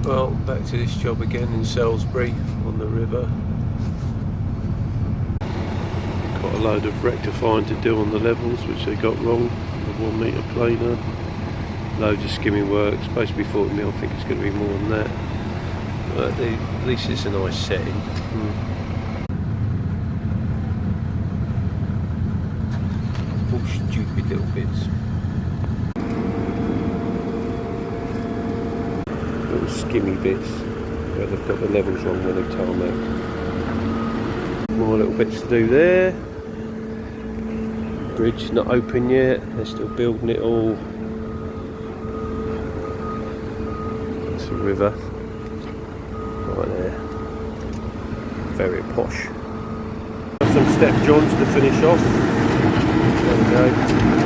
Well, back to this job again in Salisbury on the river. Got a load of rectifying to do on the levels which they got wrong. The 1 metre planer. Loads of skimming work. Supposed to be 40 mil. I think it's going to be more than that. But at least it's a nice setting. All stupid little bits. Little skimmy bits where they've got the levels wrong when they tarmac. More little bits to do there. Bridge not open yet, they're still building it all. It's a river right there, very posh. Some step johns to finish off. There we go.